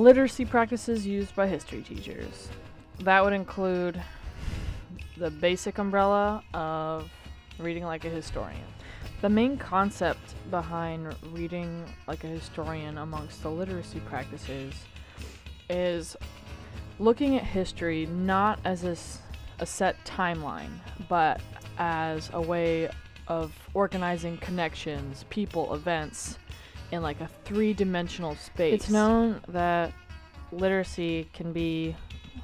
Literacy practices used by history teachers. That would include the basic umbrella of reading like a historian. The main concept behind reading like a historian amongst the literacy practices is looking at history not as a set timeline, but as a way of organizing connections, people, events in like a three-dimensional space. It's known that literacy can be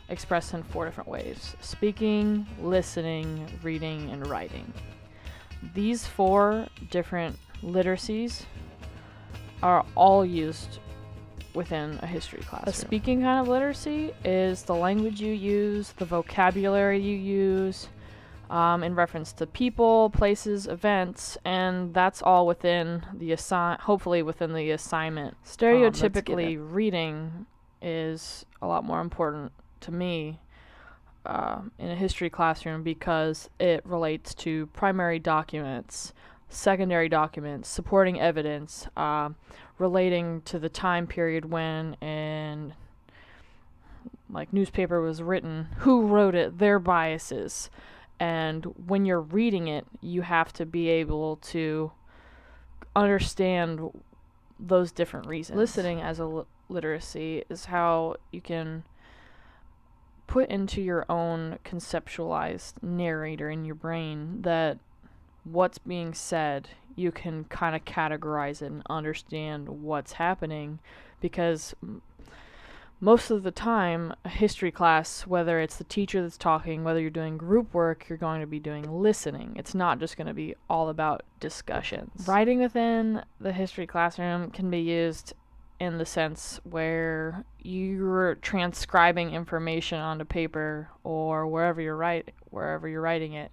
expressed in 4 different ways: speaking, listening, reading, and writing. These 4 different literacies are all used within a history classroom. A speaking kind of literacy is the language you use, the vocabulary you use, in reference to people, places, events, and that's all within the hopefully within the assignment. Stereotypically, reading is a lot more important to me in a history classroom because it relates to primary documents, secondary documents, supporting evidence, relating to the time period when and like newspaper was written, who wrote it, their biases. And when you're reading it, you have to be able to understand those different reasons. Listening as a literacy is how you can put into your own conceptualized narrator in your brain that what's being said, you can kind of categorize it and understand what's happening, because most of the time, a history class, whether it's the teacher that's talking, whether you're doing group work, you're going to be doing listening. It's not just going to be all about discussions. Writing within the history classroom can be used in the sense where you're transcribing information onto paper or wherever you're writing it,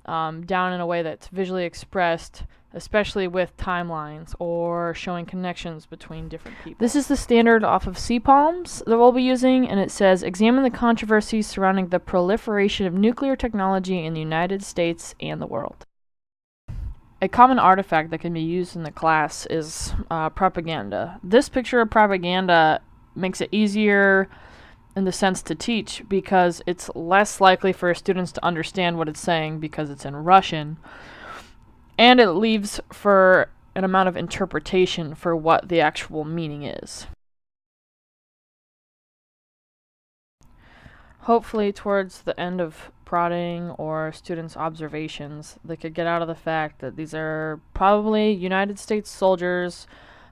down in a way that's visually expressed, especially with timelines or showing connections between different people. This is the standard off of CPALMS that we'll be using, and it says, examine the controversies surrounding the proliferation of nuclear technology in the United States and the world. A common artifact that can be used in the class is propaganda. This picture of propaganda makes it easier in the sense to teach because it's less likely for students to understand what it's saying because it's in Russian, and it leaves for an amount of interpretation for what the actual meaning is. Hopefully towards the end of prodding or students' observations, they could get out of the fact that these are probably United States soldiers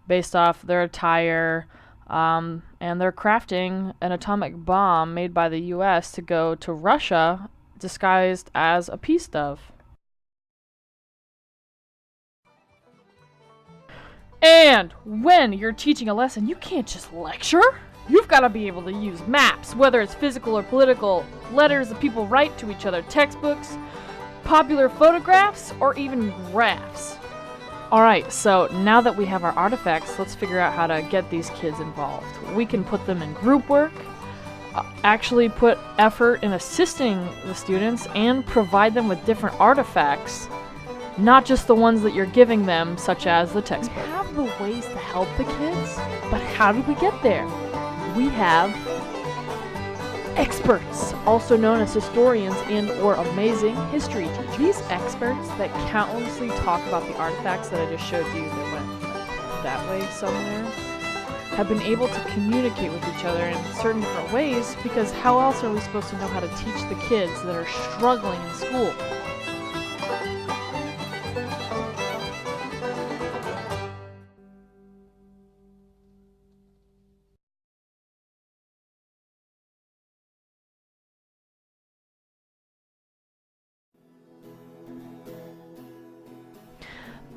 based off their attire, and they're crafting an atomic bomb made by the US to go to Russia disguised as a peace dove. And when you're teaching a lesson, you can't just lecture. You've got to be able to use maps, whether it's physical or political, letters that people write to each other, textbooks, popular photographs, or even graphs. Alright, so now that we have our artifacts, let's figure out how to get these kids involved. We can put them in group work, actually put effort in assisting the students, and provide them with different artifacts, not just the ones that you're giving them, such as the textbook. We have the ways to help the kids, but how do we get there? We have experts, also known as historians and or amazing history teachers. These experts that countlessly talk about the artifacts that I just showed you that went that way somewhere have been able to communicate with each other in certain different ways, because how else are we supposed to know how to teach the kids that are struggling in school?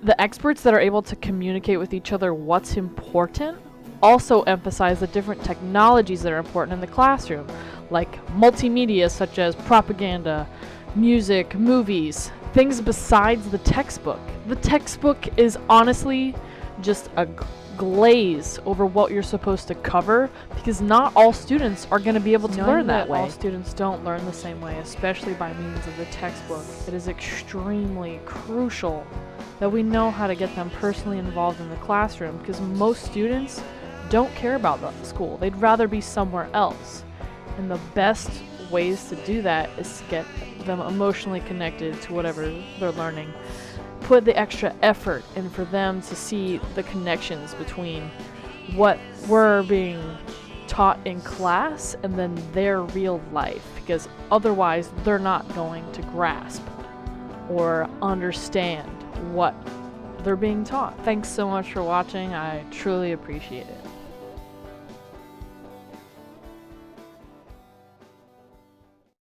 The experts that are able to communicate with each other what's important also emphasize the different technologies that are important in the classroom, like multimedia such as propaganda, music, movies, things besides the textbook. The textbook is honestly just a glaze over what you're supposed to cover, because not all students are going to be able to learn that way. All students don't learn the same way, especially by means of the textbook. It is extremely crucial that we know how to get them personally involved in the classroom, because most students don't care about the school. They'd rather be somewhere else. And the best ways to do that is to get them emotionally connected to whatever they're learning. Put the extra effort in for them to see the connections between what we're being taught in class and then their real life, because otherwise they're not going to grasp or understand what they're being taught. Thanks so much for watching. I truly appreciate it.